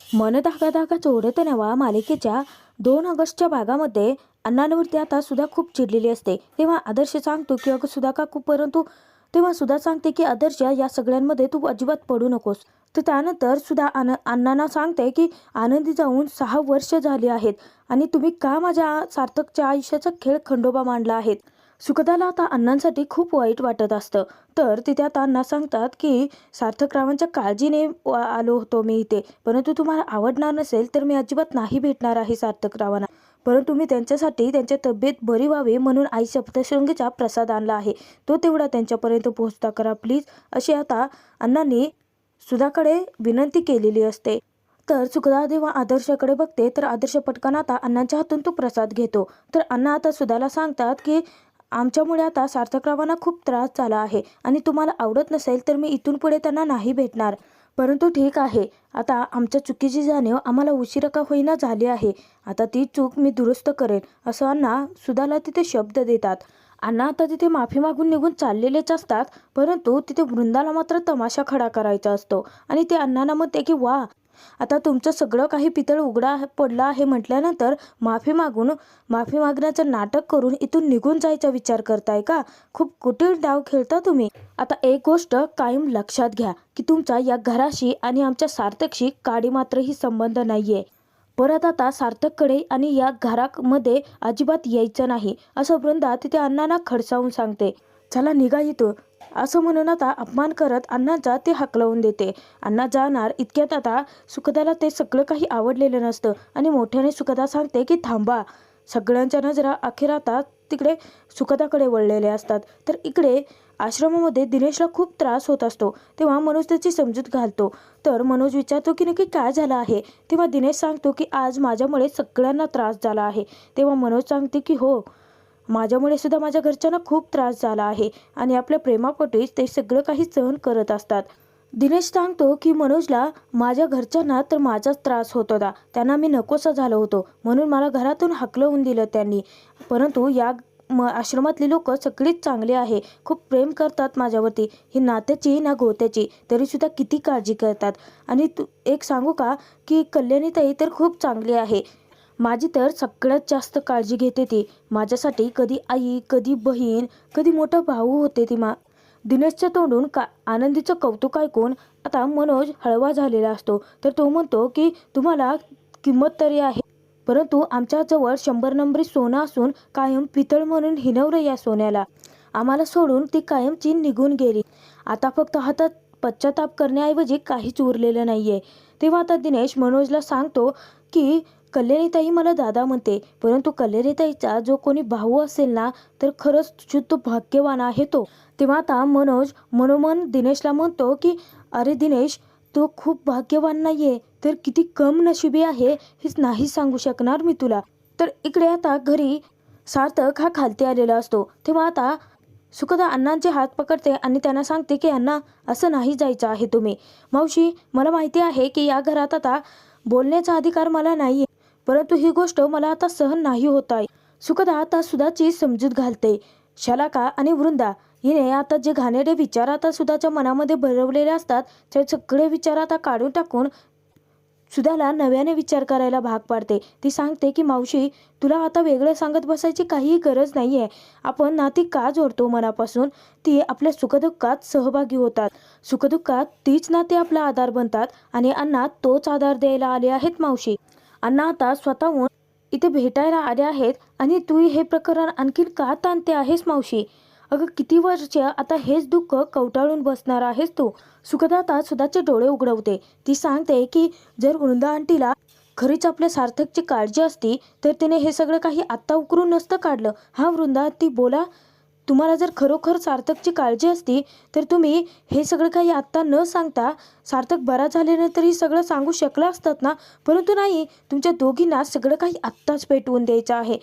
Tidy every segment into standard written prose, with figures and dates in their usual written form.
मन धागा धागा जोडत न्यावा मालिकेच्या 2 ऑगस्टच्या भागामध्ये अण्णांवरती आता सुद्धा खूप चिडलेली असते. तेव्हा आदर्श सांगतो की अगं सुधा काकू, परंतु तेव्हा सुद्धा सांगते की आदर्श या सगळ्यांमध्ये तू अजिबात पडू नकोस. तर त्यानंतर सुद्धा अण्णांना सांगते की आनंदी जाऊन 6 वर्ष झाली आहेत आणि तुम्ही का माझ्या सार्थकच्या आयुष्याचा खेळ खंडोबा मांडला आहेत. सुखदाला आता अण्णांसाठी खूप वाईट वाटत असतं. तर तिथे आता अण्णा सांगतात की सार्थकरावांच्या काळजीने आलो होतो मी इथे, परंतु तुम्हाला आवडणार नसेल तर मी अजिबात नाही भेटणार आहे सार्थकरावांना. परंतु मी त्यांच्यासाठी त्यांच्या तब्येत बरी व्हावी म्हणून आई सप्तशृंगीचा प्रसाद आणला आहे, तो तेवढा त्यांच्यापर्यंत पोहोचता करा प्लीज, अशी आता अण्णांनी सुधाकडे विनंती केलेली असते. तर सुखदा जेव्हा आदर्शाकडे बघते तर आदर्श पटकन आता अण्णांच्या हातून तो प्रसाद घेतो. तर अण्णा आता सुधाला सांगतात की आमच्यामुळे आता सार्थकरावांना खूप त्रास झाला आहे आणि तुम्हाला आवडत नसेल तर मी इथून पुढे त्यांना नाही भेटणार. परंतु ठीक आहे, आता आमच्या चुकीची जाणीव आम्हाला उशिरा का होईना झाली आहे, आता ती चूक मी दुरुस्त करेन, असं अण्णा सुधाला तिथे शब्द देतात. अण्णा आता तिथे माफी मागून निघून चाललेलेच असतात, परंतु तिथे वृंदाला मात्र तमाशा खडा करायचा असतो आणि ते अण्णांना म्हणते की वा, आता तुमचं सगळं काही पितळ उघडा पडला आहे म्हटल्यानंतर माफी मागण्याचं नाटक करून इथून निघून जायचा विचार करताय का? खूप कुटील डाव खेळता तुम्ही. आता एक गोष्ट कायम लक्षात घ्या की तुमचा या घराशी आणि आमच्या सार्थकशी काडी मात्रही संबंध नाहीये. परत आता सार्थककडे आणि या घरामध्ये अजिबात यायचं नाही, असं वृंदा तिथे अण्णांना खडसावून सांगते. चला निघा इथं, असं म्हणून आता अपमान करत अण्णांचा ते हाकलवून देते. अण्णा जाणार इतक्यात आता सुखदाला ते सगळं काही आवडलेलं नसतं आणि मोठ्याने सुखदा सांगते की थांबा. सगळ्यांच्या नजरा अखेर आता तिकडे सुखदाकडे वळलेले असतात. तर इकडे आश्रमामध्ये दिनेशला खूप त्रास होत असतो. तेव्हा मनोज त्याची समजूत घालतो. तर मनोज विचारतो की नक्की काय झालं आहे. तेव्हा दिनेश सांगतो की आज माझ्यामुळे सगळ्यांना त्रास झाला आहे. तेव्हा मनोज सांगते की हो, माझ्यामुळे सुद्धा माझ्या घरच्यांना खूप त्रास झाला आहे आणि आपल्या प्रेमापोटीच ते सगळं काही सहन करत असतात. दिनेश सांगतो की मनोजला माझ्या घरच्यांना तर माझाच त्रास होत होता, त्यांना मी नकोसा झालो होतो म्हणून मला घरातून हाकलवून दिलं त्यांनी. परंतु या आश्रमातली लोक सगळीच चांगली आहे, खूप प्रेम करतात माझ्यावरती, ही नात्याची ना गोत्याची, तरीसुद्धा किती काळजी करतात. आणि एक सांगू का की कल्याणीताई तर खूप चांगली आहे, माझी तर सगळ्यात जास्त काळजी घेते ती माझ्यासाठी. कधी आई, कधी बहीण, कधी मोठा भाऊ होते ती दिनेशच्या तोंडून आनंदीचं कौतुक ऐकून आता मनोज हळवा झालेला असतो. तर तो म्हणतो की तुम्हाला किंमत तरी आहे, परंतु आमच्याजवळ 100 नंबरी सोनं असून कायम पितळ म्हणून हिनवलं या सोन्याला. आम्हाला सोडून ती कायमची निघून गेली. आता फक्त हातात पश्चाताप करण्याऐवजी काहीच उरलेलं नाहीये. तेव्हा आता दिनेश मनोजला सांगतो की कल्याणीताई मला दादा म्हणते, परंतु कल्याणीताईचा जो कोणी भाऊ असेल ना तर खरंच शुद्ध भाग्यवान आहे तो. तेव्हा आता मनोज मनोमन दिनेशला म्हणतो की अरे दिनेश, तो खूप भाग्यवान नाहीये तर किती कम नशिबी आहे हेच नाही सांगू शकणार मी तुला. तर इकडे आता घरी सार्थक हा खालती आलेला असतो. तेव्हा आता सुखदा अण्णांचे हात पकडते आणि त्यांना सांगते की अण्णा, असं नाही जायचं आहे तुम्ही. मावशी, मला माहिती आहे की या घरात आता बोलण्याचा अधिकार मला नाही, परंतु ही गोष्ट मला आता सहन नाही होत आहे. सुखदा आता सुधाची समजूत घालते. शलाका आणि वृंदा हिने आता जे घाणेरडे विचार आता सुधाच्या मनामध्ये भरवलेले असतात ते सगळे विचार आता काढून टाकून सुधाला नव्याने विचार करायला भाग पाडते. ती सांगते की मावशी, तुला आता वेगळं सांगत बसायची काहीही गरज नाही आहे. आपण नाती का जोडतो मनापासून, ती आपल्या सुखदुःखात सहभागी होतात. सुखदुःखात तीच नाते आपला आधार बनतात आणि अण्णा तोच आधार द्यायला आले आहेत मावशी. अण्णा आता स्वतःहून इथे भेटायला आले आहेत आणि तू हे प्रकरण आणखीन का ताणते आहेस मावशी. अगं किती वर्ष आता हेच दुःख कवटाळून बसणार आहेस तू. सुखदा आता सुधाचे डोळे उघडवते. ती सांगते की जर वृंदा आंटीला खरीच आपल्या सार्थकची काळजी असती तर तिने हे सगळं काही आत्ता उकरून नसतं काढलं. हा वृंदा, ती बोला, तुम्हाला जर खरोखर सार्थकची काळजी असती तर तुम्ही हे सगळं काही आत्ता न सांगता सार्थक बरा झाल्यानंतर ही सगळं सांगू शकला असतात ना. परंतु नाही, तुमच्या दोघींना सगळं काही आत्ताच पेटवून द्यायचं आहे.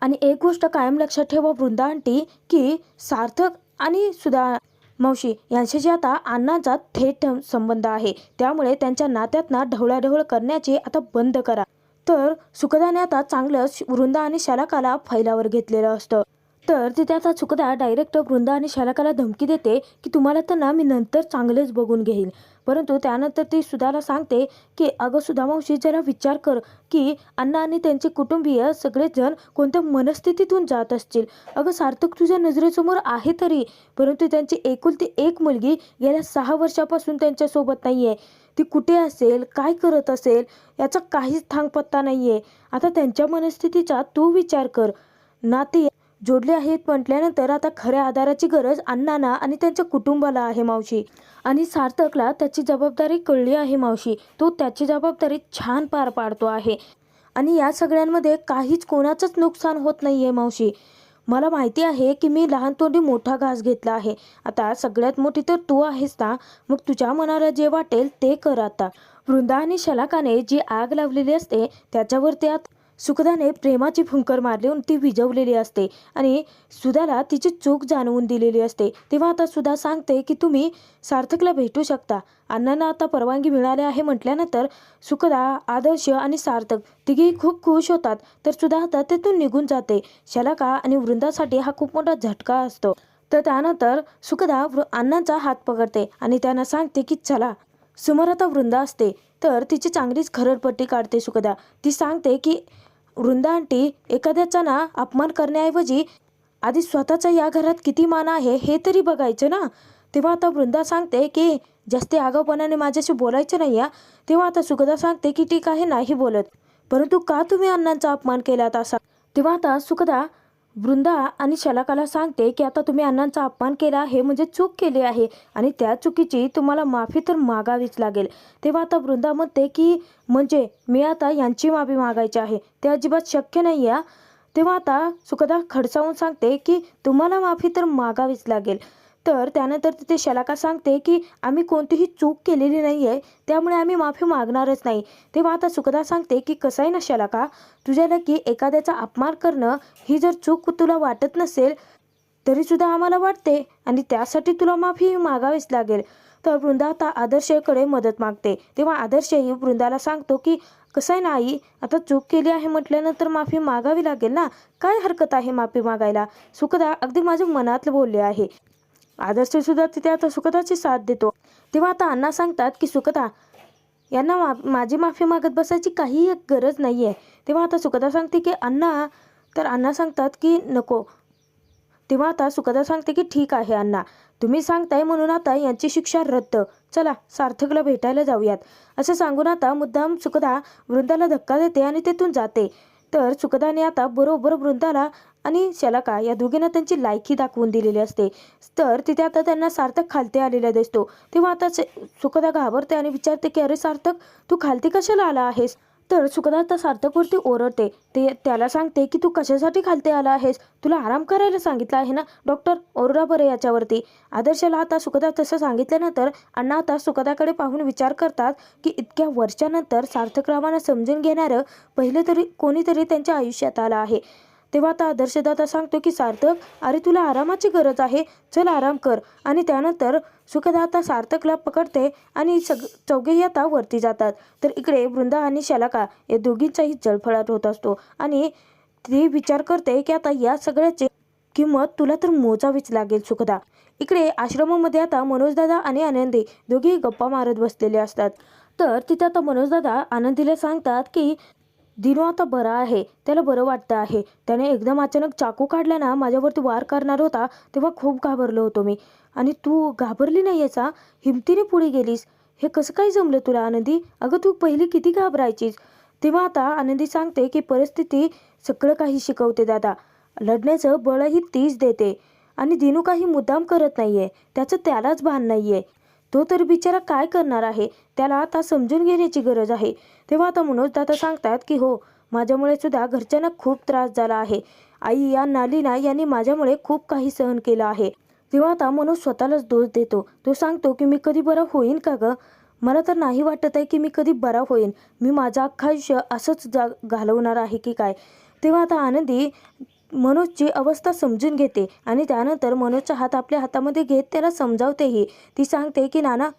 आणि एक गोष्ट कायम लक्षात ठेवा वृंदा आंटी की सार्थक आणि सुधा मावशी यांच्याशी आता अण्णांचा थेट संबंध आहे, त्यामुळे त्यांच्या नात्यातना ढवळाढवळ करण्याचे आता बंद करा. तर सुखदाने आता चांगलंच वृंदा आणि शलाकाला फैलावर घेतलेलं असतं. तर तिथे आता सुखदा डायरेक्ट वृंदा आणि शालकाला धमकी देते की तुम्हाला तर ना मी नंतर चांगलेच बघून घेईन. परंतु त्यानंतर ती सुधाला सांगते की अगं सुधा मावशी, जरा विचार कर की अण्णा आणि त्यांचे कुटुंबीय सगळेजण कोणत्या मनस्थितीतून जात असतील. अगं सार्थक तुझ्या नजरेसमोर आहे तरी, परंतु त्यांची एकुलती एक मुलगी गेल्या 6 वर्षापासून त्यांच्यासोबत नाही आहे. ती कुठे असेल, काय करत असेल याचा काहीच थांगपत्ता नाही आहे. आता त्यांच्या मनस्थितीचा तू विचार कर. नाते जोडले आहेत म्हटल्यानंतर आता खऱ्या आधाराची गरज अण्णांना आणि त्यांच्या कुटुंबाला आहे मावशी. आणि सार्थकला त्याची जबाबदारी कळली आहे मावशी. तो त्याची जबाबदारी छान पार पाडतो आहे आणि या सगळ्यांमध्ये काहीच कोणाचंच नुकसान होत नाही आहे मावशी. मला माहिती आहे की मी लहान तोंडी मोठा घास घेतला आहे. आता सगळ्यात मोठी तर तू आहेस ना, मग तुझ्या मनाला जे वाटेल ते कर. आता वृंदा आणि शलाकाने जी आग लावलेली असते त्याच्यावर त्यात सुखदाने प्रेमाची फुंकर मारली, ती विझवलेली असते आणि सुधाला तिची चूक जाणवून दिलेली असते. तेव्हा आता सुधा सांगते की तुम्ही सार्थकला भेटू शकता. अण्णांना आता परवानगी मिळाली आहे म्हटल्यानंतर सुखदा, आदर्श आणि सार्थक तिघेही खूप खुश होतात. तर सुधा आता तेथून निघून जाते. शलाका आणि वृंदासाठी हा खूप मोठा झटका असतो. तर त्यानंतर सुखदा अण्णांचा हात पकडते आणि त्यांना सांगते की चला. समोर आता वृंदा असते तर तिची चांगलीच खरडपट्टी काढते सुखदा. ती सांगते की वृंदा आंटी, एखाद्याचा ना अपमान करण्याऐवजी आधी स्वतःचा या घरात किती मान आहे हे तरी बघायचं ना. तेव्हा आता वृंदा सांगते की जास्ती आगाऊपणाने माझ्याशी बोलायचं नाही. तेव्हा आता सुखदा सांगते की ठीक आहे, नाही बोलत, परंतु का तुम्ही अण्णांचा अपमान केलात असा. तेव्हा आता सुखदा वृंदा आणि शलाकाला सांगते की आता तुम्ही अण्णांचा अपमान केला आहे म्हणजे चूक केली आहे आणि त्या चुकीची तुम्हाला माफी तर मागावीच लागेल. तेव्हा आता वृंदा म्हणते की म्हणजे मी आता यांची माफी मागायची आहे, ते अजिबात शक्य नाही आहे. तेव्हा आता सुखदा खडसावून सांगते की तुम्हाला माफी तर मागावीच लागेल. तर त्यानंतर तिथे शलाका सांगते की आम्ही कोणतीही चूक केलेली नाही आहे, त्यामुळे आम्ही माफी मागणारच नाही. तेव्हा आता सुखदा सांगते की कसं आहे ना शलाका, तुझ्याला की एखाद्याचा अपमान करणं ही जर चूक तुला वाटत नसेल तरीसुद्धा आम्हाला वाटते आणि त्यासाठी तुला माफी मागावीच लागेल. तर वृंदा आता आदर्शकडे मदत मागते. तेव्हा आदर्शही वृंदाला सांगतो की कसं आहे ना आई, आता चूक केली आहे म्हटल्यानंतर माफी मागावी लागेल ना, काय हरकत आहे माफी मागायला. सुखदा अगदी माझ्या मनातलं बोलले आहे. आदर्श सुद्धा तिथे आता सुखदाची साथ देतो. तेव्हा आता अण्णा सांगतात की सुखदा यांना माझी माफी मागत बसायची काही गरज नाही आहे. तेव्हा आता सुखदा सांगते की अण्णा, तर अण्णा सांगतात की नको. तेव्हा आता सुखदा सांगते की ठीक आहे अण्णा, तुम्ही सांगताय म्हणून आता यांची शिक्षा रद्द. चला सार्थकला भेटायला जाऊयात. असं सांगून आता मुद्दाम सुखदा वृंदाला धक्का देते आणि तेथून जाते. तर सुखदाने आता बरोबर वृंदाला आणि शलाका या दोघींना त्यांची लायकी दाखवून दिलेली असते. तर तिथे आता त्यांना सार्थक खालती आलेला दिसतो. तेव्हा आता सुखदा घाबरते आणि विचारते की अरे सार्थक, तू खालती कशाला आला आहेस. तर सुखदा आता सार्थकवरती ओरडते. त्याला सांगते की तू कशासाठी खालती आला आहेस, तुला आराम करायला सांगितलं आहे ना. डॉक्टर ओरडा बरं याच्यावरती. आदर्शला आता सुखदा तसं सांगितल्यानंतर अण्णा आता सुखदाकडे पाहून विचार करतात की इतक्या वर्षानंतर सार्थकरावांना समजून घेणारं पहिले तरी कोणीतरी त्यांच्या आयुष्यात आलं आहे. तेव्हा आता आदर्शदादा सांगतो की सार्थक, अरे तुला आरामाची गरज आहे, चल आराम कर. आणि त्यानंतर सुखदा आता सार्थकला पकडते आणि चौघेही आता वरती जातात. तर इकडे वृंदा आणि शलाका या दोघींचाही जळफळाट होत असतो आणि ती विचार करते की आता या सगळ्याची किंमत तुला तर मोजावीच लागेल सुखदा. इकडे आश्रमामध्ये आता मनोजदादा आणि आनंदी दोघेही गप्पा मारत बसलेले असतात. तर तिथे आता मनोजदादा आनंदीला सांगतात की दिनू आता बरा आहे, त्याला बरं वाटतं आहे. त्याने एकदम अचानक चाकू काढला ना, माझ्यावरती वार करणार होता, तेव्हा खूप घाबरलो होतो मी. आणि तू घाबरली नाही याचा, हिमतीने पुढे गेलीस, हे कसं काय जमलं तुला आनंदी. अगं तू पहिली किती घाबरायचीस. तेव्हा आता आनंदी सांगते की परिस्थिती सगळं काही शिकवते दादा, लढण्याचं बळही तीच देते. आणि दिनू काही मुद्दाम करत नाहीये, त्याचं त्यालाच भान नाहीये. तो तर बिचारा काय करणार आहे, त्याला आता समजून घेण्याची गरज आहे. तेव्हा आता मनोजदादा सांगतात की हो, माझ्यामुळे सुद्धा घरच्यांना खूप त्रास झाला आहे. आई या नालिना यांनी माझ्यामुळे खूप काही सहन केलं आहे. तेव्हा आता मनोज स्वतःलाच दोष देतो. तो सांगतो की मी कधी बरा होईन का गं, मला तर नाही वाटत आहे की मी कधी बरा होईन. मी माझं अख्खं आयुष्य असंच घालवणार आहे की काय. तेव्हा आता आनंदी मनोजची अवस्था समजून घेते आणि त्यानंतर मनोजचा हात आपल्या हातामध्ये घेत त्याला समजावतेही. ती सांगते की नाना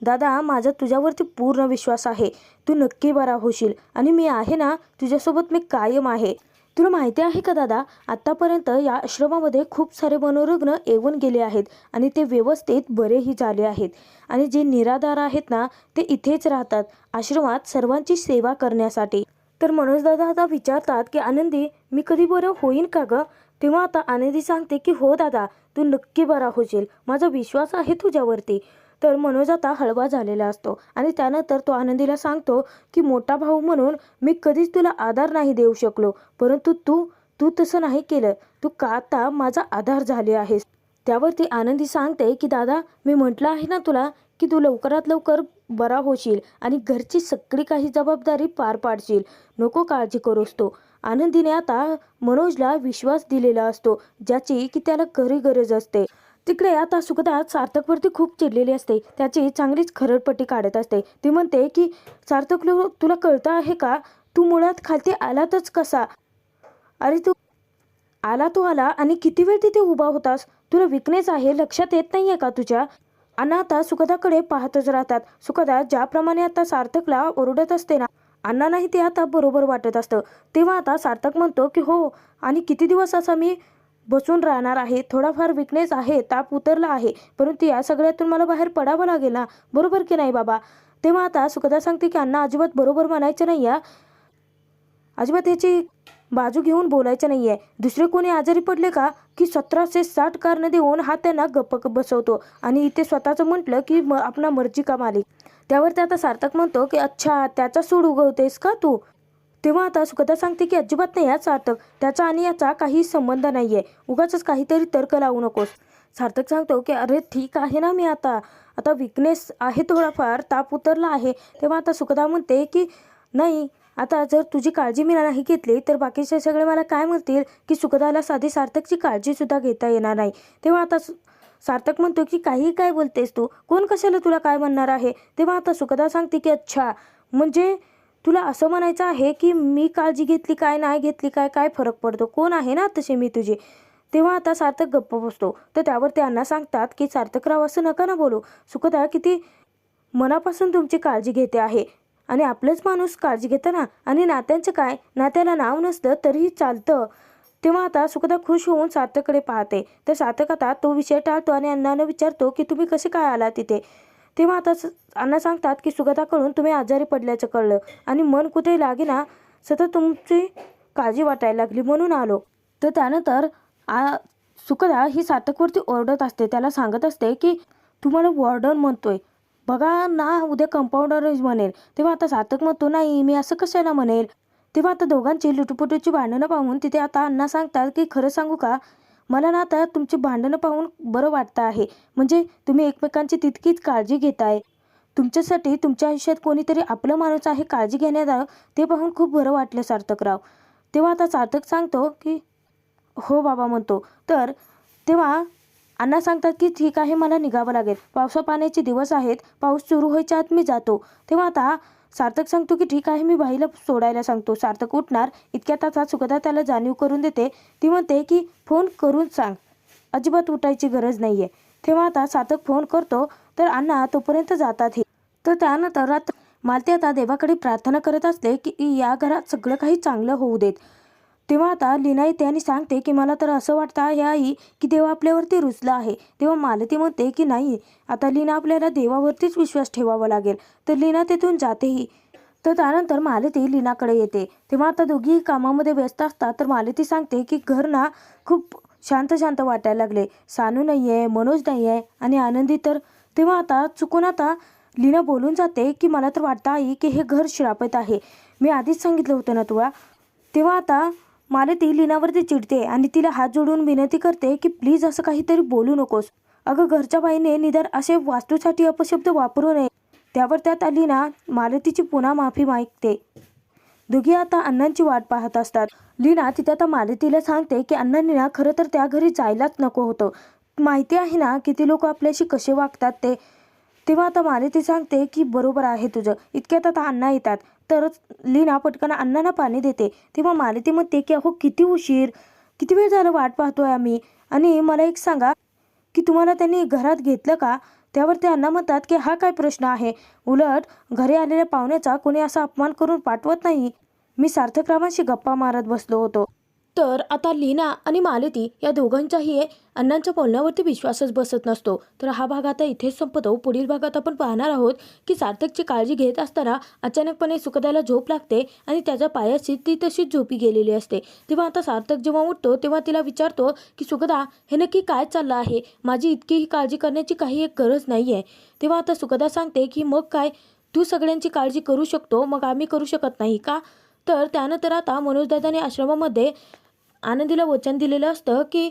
दादा, माझा तुझ्यावरती पूर्ण विश्वास आहे, तू नक्की बरा होशील आणि मी आहे ना तुझ्यासोबत, मी कायम आहे. तुला माहिती आहे का दादा, आत्तापर्यंत या आश्रमामध्ये खूप सारे मनोरुग्ण येऊन गेले आहेत आणि ते व्यवस्थित बरेही झाले आहेत. आणि जे निराधार आहेत ना, ते इथेच राहतात आश्रमात सर्वांची सेवा करण्यासाठी. तर मनोज दादा आता विचारतात की आनंदी, मी कधी बरं होईन का गं? तेव्हा आता आनंदी सांगते की हो दादा, तू नक्की बरा होशील, माझा विश्वास आहे तुझ्यावरती. तर मनोज आता हळवा झालेला असतो आणि त्यानंतर तो आनंदीला सांगतो की मोठा भाऊ म्हणून मी कधीच तुला आधार नाही देऊ शकलो, परंतु तू तू तसं नाही केलं. तू का आता माझा आधार झाले आहेस. त्यावरती आनंदी सांगते की दादा, मी म्हटलं आहे ना तुला की तू लवकरात लवकर बरा होशील आणि घरची सगळी काही जबाबदारी पार पाडशील, नको काळजी करूस. तो आनंदीने आता मनोजला विश्वास दिलेला असतो, ज्याची की त्याला खरी गरज असते. तिकडे आता सुखदा सार्थकवरती खूप चिडलेली असते, त्याची चांगलीच खरडपट्टी काढत असते. ती म्हणते की सार्थक, तुला कळतं आहे का, तू मुळात खालती आलातच कसा? अरे तू आला आणि किती वेळ तिथे उभा होतास? तुला विकनेस आहे, लक्षात येत नाहीये का तुझ्या? अण्णा आता सुखदाकडे पाहतच राहतात. सुखदा ज्याप्रमाणे आता सार्थकला ओरडत असते ना, अण्णांनाही ते आता बरोबर वाटत असतं. तेव्हा आता सार्थक म्हणतो की हो, आणि किती दिवस असा मी बसून राहणार आहे? थोडाफार विकनेस आहे, ताप उतरला आहे, परंतु या सगळ्यातून मला बाहेर पडावं लागेल ना, बरोबर की नाही बाबा? तेव्हा आता सुखदा सांगते की अण्णा, अजिबात बरोबर म्हणायचं नाही या, अजिबात याची बाजू घेऊन बोलायचं नाहीये. दुसरे कोणी आजारी पडले का की 1760 कारण देऊन हा त्यांना गप्प बसवतो आणि इथे स्वतःचं म्हटलं की आपला मर्जी का मालिक. त्यावर आता सार्थक म्हणतो की अच्छा, त्याचा सूड उगवतेस का तू? तेव्हा आता सुखदा सांगते की अजिबात नाही याच सार्थक, त्याचा आणि याचा काही संबंध नाहीये, उगाच काहीतरी तर्क लावू नकोस. सार्थक सांगतो की अरे ठीक आहे ना, मी आता आता विकनेस आहे, थोडाफार ताप उतरला आहे. तेव्हा आता सुखदा म्हणते की नाही, आता जर तुझी काळजी मी नाही घेतली तर बाकीचे सगळे मला काय म्हणतील की सुखदाला साधी सार्थकची काळजी सुद्धा घेता येणार नाही. तेव्हा आता सार्थक म्हणतो की काही काय बोलतेस तू, कोण कशाला तुला काय म्हणणार आहे? तेव्हा आता सुखदा सांगते की अच्छा, म्हणजे तुला असं म्हणायचं आहे की मी काळजी घेतली काय नाही घेतली काय काय फरक पडतो, कोण आहे ना तसे मी तुझे? तेव्हा आता सार्थक गप्प बसतो. तर त्यावर ते अण्णा सांगतात की सार्थकराव, असं नका ना बोलू, सुखदा किती मनापासून तुमची काळजी घेते आहे आणि आपलंच माणूस काळजी घेतं ना, आणि नात्यांचं काय, नात्याला नाव नसतं तरीही चालतं. तेव्हा आता सुखदा खुश होऊन सार्थककडे पाहते. तर सार्थक आता तो विषय टाळतो आणि अण्णांना विचारतो की तुम्ही कसे काय आला तिथे? तेव्हा आता अण्णा सांगतात की सुगताकडून तुम्ही आजारी पडल्याचं कळलं आणि मन कुठे लागेना, सतत तुमची काळजी वाटायला लागली म्हणून आलो. तर त्यानंतर सुखदा ही सार्थकवरती ओरडत असते, त्याला सांगत असते की तुम्हाला वॉर्डन म्हणतोय बघा ना, उद्या कंपाऊंडरच म्हणेल. तेव्हा आता सार्थक म्हणतो नाही, मी असं कशाला म्हणेल. तेव्हा आता दोघांची लुटुपुटूची भांडणं पाहून तिथे आता अण्णा सांगतात की खरं सांगू का, मला ना आता तुमची भांडणं पाहून बरं वाटतं आहे. म्हणजे तुम्ही एकमेकांची तितकीच काळजी घेताय. तुमच्यासाठी तुमच्या आयुष्यात कोणीतरी आपलं माणूस आहे काळजी घेण्यात आलं, ते पाहून खूप बरं वाटलं सार्थकराव. तेव्हा आता सार्थक सांगतो की हो बाबा म्हणतो. तर तेव्हा अण्णा सांगतात की ठीक आहे, मला निघावं लागेल, पावसा पाण्याचे दिवस आहेत, पाऊस सुरू व्हायच्या आत मी जातो. तेव्हा आता सार्थक सांगतो की ठीक आहे, मी बाईला सोडायला सांगतो. सार्थक उठणार इतक्यात आता सुखदा त्याला जाणीव करून देते. ती म्हणते की फोन करून सांग, अजिबात उठायची गरज नाहीये. तेव्हा आता सार्थक फोन करतो. तर अण्णा तोपर्यंत जातात. तर त्यानंतर रात्र मालती आता देवाकडे प्रार्थना करत असते की या घरात सगळं काही चांगलं होऊ देत. तेव्हा आता लीना येते आणि सांगते की मला तर असं वाटतं आहे आई की देव आपल्यावरती रुसला आहे. तेव्हा मालती म्हणते की नाही, आता लीना आपल्याला देवावरतीच विश्वास ठेवावा लागेल. तर लीना तिथून जातेही. तर त्यानंतर मालती लीनाकडे येते. तेव्हा आता दोघी कामामध्ये व्यस्त असतात. तर मालती सांगते की घर ना खूप शांत शांत वाटायला लागले. सानू नाही आहे, मनोज नाही आहे आणि आनंदी तर. तेव्हा आता चुकून आता लीना बोलून जाते की मला तर वाटतं आई की हे घर श्रापित आहे, मी आधीच सांगितलं होतं ना तुला. तेव्हा आता मालती लीनावरती चिडते आणि तिला हात जोडून विनंती करते की प्लीज असं काहीतरी बोलू नकोस. अगं घरच्या बाईने निदान असे वास्तूसाठी अपशब्द वापरू नये. त्यावर त्यात लीना मालतीची पुन्हा माफी मागते. दोघी आता अण्णांची वाट पाहत असतात. लीना तिथे आता मालतीला सांगते की अण्णांनी ना खरं तर त्या घरी जायलाच नको होतं. माहिती आहे ना किती लोक आपल्याशी कसे वागतात ते. तेव्हा आता मालती सांगते की बरोबर आहे तुझं. इतक्यात आता अण्णा येतात. तर लीना पटकन अण्णांना पाणी देते. तेव्हा मालती म्हणते की अहो किती उशीर, किती वेळ झालं वाट पाहतोय आम्ही, आणि मला एक सांगा की तुम्हाला त्यांनी घरात घेतलं का? त्यावर ते अण्णा म्हणतात की हा काय प्रश्न आहे, उलट घरी आलेल्या पाहुण्याचा कोणी असा अपमान करून पाठवत नाही. मी सार्थकरावांशी गप्पा मारत बसलो होतो. तर आता लीना आणि मालती या दोघांचाही अण्णांच्या बोलण्यावरती विश्वासच बसत नसतो. तर हा भाग आता इथेच संपतो. पुढील भागात आपण पाहणार आहोत की सार्थकची काळजी घेत असताना अचानकपणे सुखदाला झोप लागते आणि त्याच्या पायाशी ती तशीच झोपी गेलेली असते. तेव्हा आता सार्थक जेव्हा उठतो तेव्हा तिला विचारतो की सुखदा, हे नक्की काय चाललं आहे? माझी इतकीही काळजी करण्याची काही एक गरज नाही आहे. तेव्हा आता सुखदा सांगते की मग काय, तू सगळ्यांची काळजी करू शकतो, मग आम्ही करू शकत नाही का? तर त्यानंतर आता मनोजदादाने आश्रमामध्ये आनंदीला वचन दिलेलं असतं की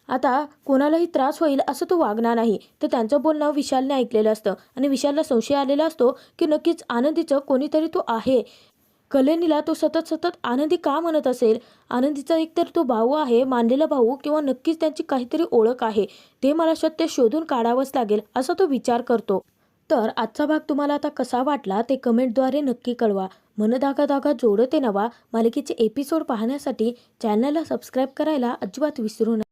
आता कोणालाही त्रास होईल असं तो वागणार नाही. तर त्यांचं बोलणं विशालने ऐकलेलं असतं आणि विशालला संशय आलेला असतो की नक्कीच आनंदीचं कोणीतरी तो आहे. कल्याणीला तो सतत सतत आनंदी का म्हणत असेल? आनंदीचा एकतर तो भाऊ आहे, मानलेला भाऊ, किंवा नक्कीच त्यांची काहीतरी ओळख आहे. ते मला सत्य शोधून काढावंच लागेल असा तो विचार करतो. तर आजचा भाग तुम्हाला आता कसा वाटला ते कमेंटद्वारे नक्की कळवा. मन धागा धागा जोडते नवा मालिकेचे एपिसोड पाहण्यासाठी चॅनलला सबस्क्राईब करायला अजिबात विसरू नका.